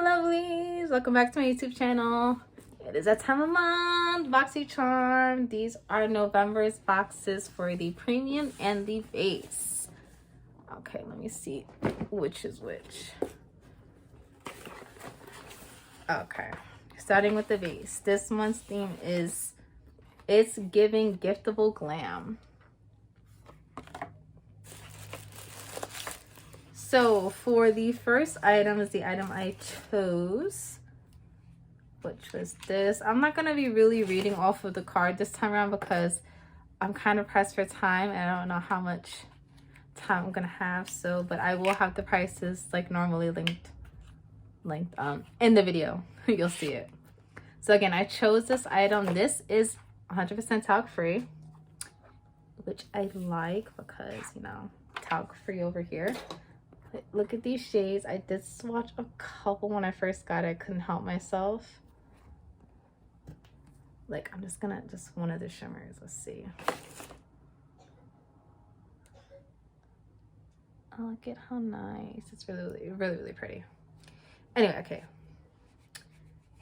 lovelies, welcome back to my YouTube channel. It is that time of month. Boxycharm. These are November's boxes for the premium and the vase. Okay, let me see which is which. Okay, starting with the vase. This month's theme is It's Giving Giftable Glam. So for the first item is the item I chose, which was this. I'm not going to be really reading off of the card this time around because I'm kind of pressed for time and I don't know how much time I'm going to have. So, but I will have the prices like normally linked in the video. You'll see it. So again, I chose this item. This is 100% talc free, which I like because, you know, talc free over here. Look at these shades. I did swatch a couple when I first got it. I couldn't help myself. Like, I'm just gonna, just one of the shimmers. Let's see. Oh, look at how nice. It's really pretty. Anyway, okay.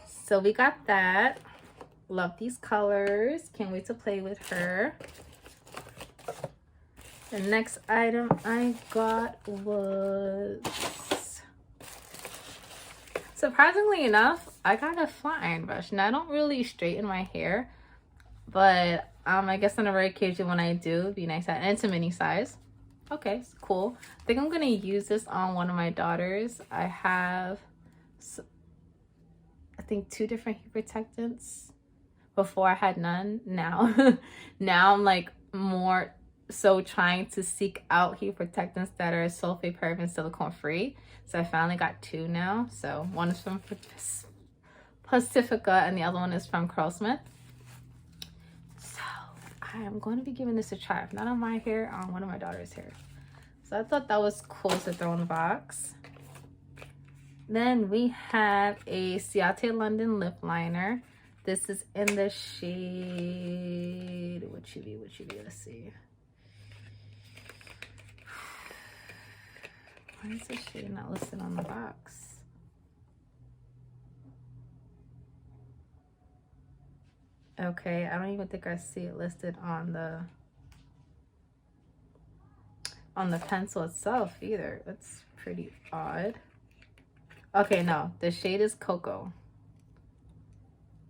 So we got that. Love these colors. Can't wait to play with her. The next item I got was, surprisingly enough, I got a flat iron brush. Now I don't really straighten my hair, but I guess on a rare occasion when I do, it'd be nice. And it's a mini size. Okay, it's cool. I think I'm gonna use this on one of my daughters. I have, I think, 2 different heat protectants. Before I had none. Now I'm like more so trying to seek out heat protectants that are sulfate, paraben, silicone free. So I finally got 2 now. So one is from Pacifica and the other one is from Curlsmith. So I am going to be giving this a try. If not on my hair, on one of my daughter's hair. So I thought that was cool to throw in the box. Then we have a Ciate London lip liner. This is in the shade, what should be, let's see. Why is this shade not listed on the box? Okay, I don't even think I see it listed on the pencil itself either. That's pretty odd. Okay, no, the shade is Cocoa.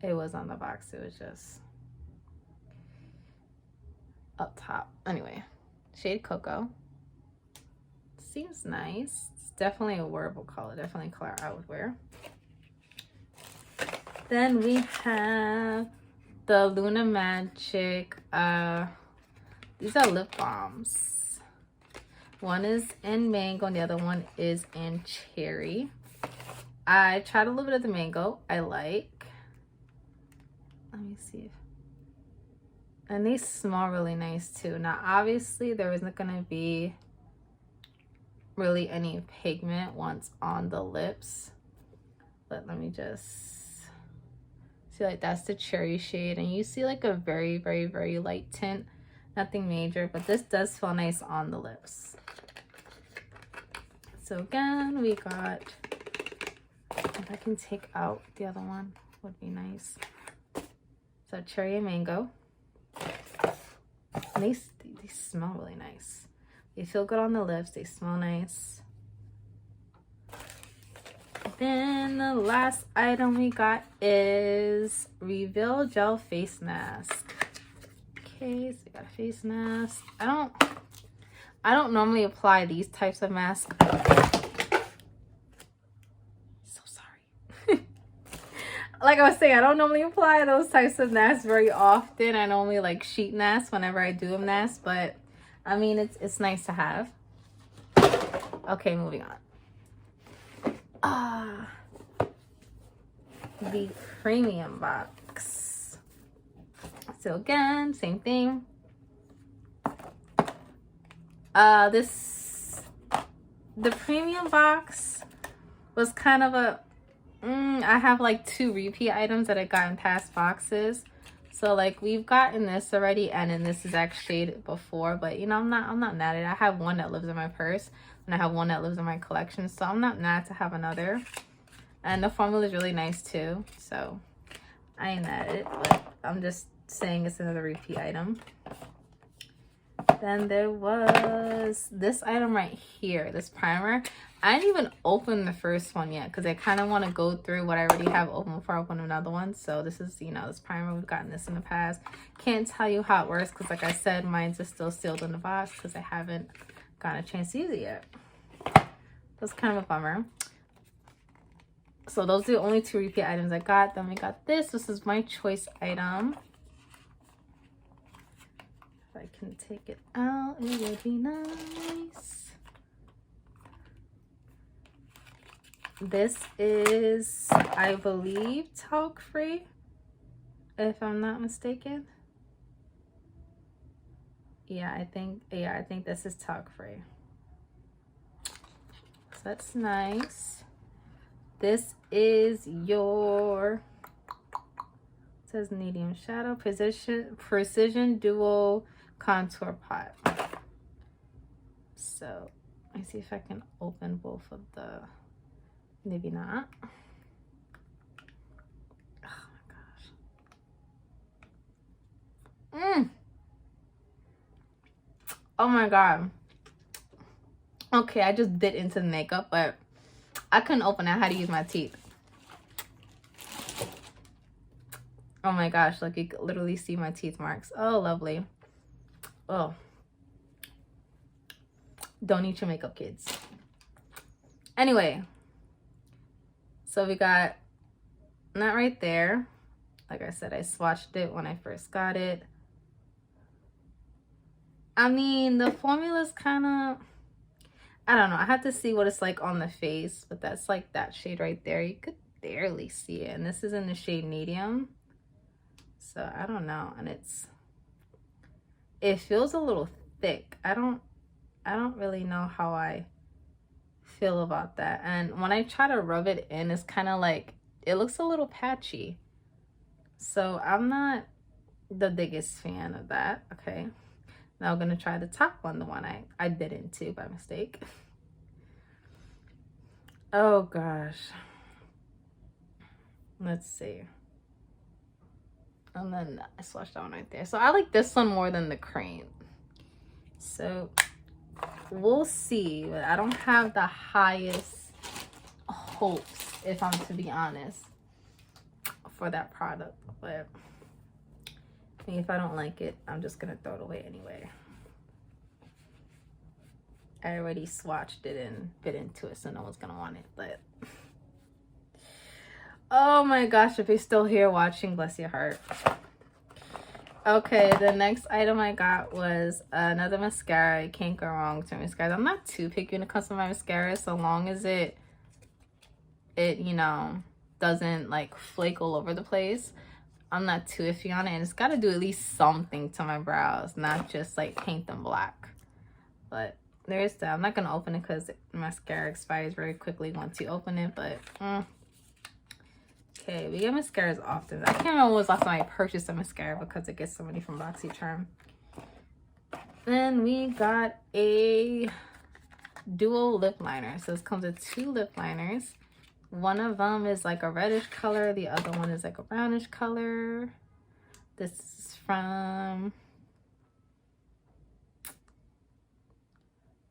It was on the box. It was just up top. Anyway, shade Cocoa. Seems nice. It's definitely a wearable color. Definitely a color I would wear. Then we have the Luna Magic. These are lip balms. One is in mango and the other one is in cherry. I tried a little bit of the mango. I like. Let me see. And they smell really nice too. Now, obviously, there isn't going to be really any pigment once on the lips. But let me just see, like, that's the cherry shade. And you see, like, a very light tint. Nothing major, but this does feel nice on the lips. So, again, we got, if I can take out the other one, would be nice. So cherry and mango. And they smell really nice. They feel good on the lips. They smell nice. Then the last item we got is Reveal Gel Face Mask. Okay, so we got a face mask. I don't normally apply these types of masks. Like I was saying, I don't normally apply those types of masks very often. I normally like sheet masks whenever I do a mask, but I mean, it's nice to have. Okay, moving on. The premium box. So again, same thing. The premium box was kind of a, I have like 2 repeat items that I got in past boxes. So like we've gotten this already, and then this is actually before, but you know, I'm not mad at it. I have one that lives in my purse and I have one that lives in my collection, so I'm not mad to have another. And the formula is really nice too. So I ain't at it, but I'm just saying it's another repeat item. Then there was this item right here, this primer. I didn't even open the first one yet because I kind of want to go through what I already have open before I open another one. So this is, you know, this primer. We've gotten this in the past. Can't tell you how it works because, like I said, mine's just still sealed in the box because I haven't gotten a chance to use it yet. That's kind of a bummer. So those are the only 2 repeat items I got. Then we got this. This is my choice item. If I can take it out, it would be nice. This is, I believe, talc free, if I'm not mistaken. Yeah, I think this is talc free. So that's nice. This is your, it says medium shadow precision dual contour pot. So let me see if I can open both of the, maybe not. Oh my gosh. Oh my god. Okay, I just bit into the makeup, but I couldn't open it. I had to use my teeth. Oh my gosh, like you could literally see my teeth marks. Oh, lovely. Oh. Don't eat your makeup, kids. Anyway. So we got that right there. Like I said, I swatched it when I first got it. I mean, the formula's kind of, I don't know. I have to see what it's like on the face, but that's like that shade right there. You could barely see it. And this is in the shade medium. So I don't know. And it feels a little thick. I don't really know how I feel about that. And when I try to rub it in, it's kind of like, it looks a little patchy. So I'm not the biggest fan of that. Okay. Now I'm going to try the top one, the one I bit into by mistake. Oh gosh. Let's see. And then I swatched that one right there. So I like this one more than the cream. So we'll see. But I don't have the highest hopes, if I'm to be honest, for that product. But I mean, if I don't like it, I'm just gonna throw it away anyway. I already swatched it and bit into it, so no one's gonna want it. But oh my gosh, if you're still here watching, bless your heart. Okay, the next item I got was another mascara. I can't go wrong with mascaras. I'm not too picky when it comes to my mascara, so long as it you know, doesn't like flake all over the place. I'm not too iffy on it, and it's got to do at least something to my brows, not just like paint them black. But there is that. I'm not gonna open it because mascara expires very quickly once you open it. But okay, we get mascaras often. I can't remember when was the last time I purchased a mascara because it gets so many from Boxycharm. Then we got a dual lip liner. So this comes with 2 lip liners. One of them is like a reddish color. The other one is like a brownish color. This is from,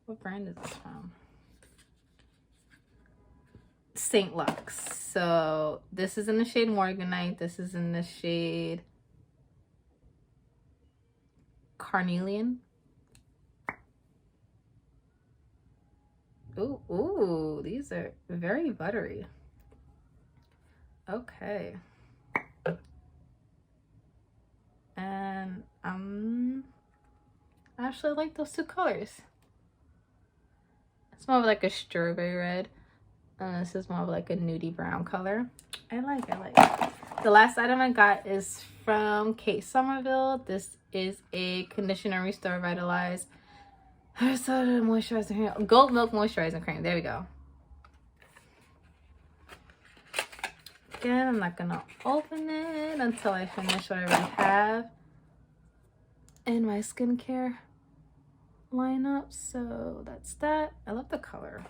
what brand is this from? St. Lux. So this is in the shade Morganite. This is in the shade Carnelian. Ooh, these are very buttery. Okay. And I actually like those 2 colors. It's more of like a strawberry red. And this is more of like a nudie brown color. I like. The last item I got is from Kate Somerville. This is a conditioner restore revitalize moisturizing cream. Gold milk moisturizing cream. There we go. Again, I'm not gonna open it until I finish what I already have in my skincare lineup. So that's that. I love the color.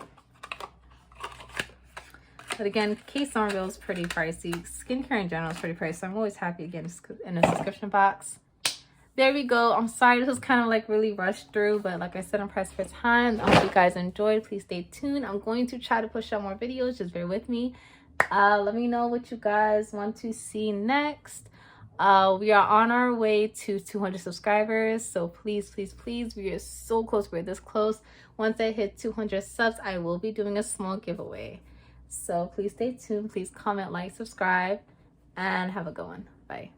But again, Case Somerville is pretty pricey. Skincare in general is pretty pricey. So I'm always happy again in a subscription box. There we go. I'm sorry this was kind of like really rushed through, but like I said, I'm pressed for time. I hope you guys enjoyed. Please stay tuned. I'm going to try to push out more videos. Just bear with me. Let me know what you guys want to see next. We are on our way to 200 subscribers, so please, we are so close. We're this close. Once I hit 200 subs, I will be doing a small giveaway, so please stay tuned. Please comment, like, subscribe, and have a good one. Bye.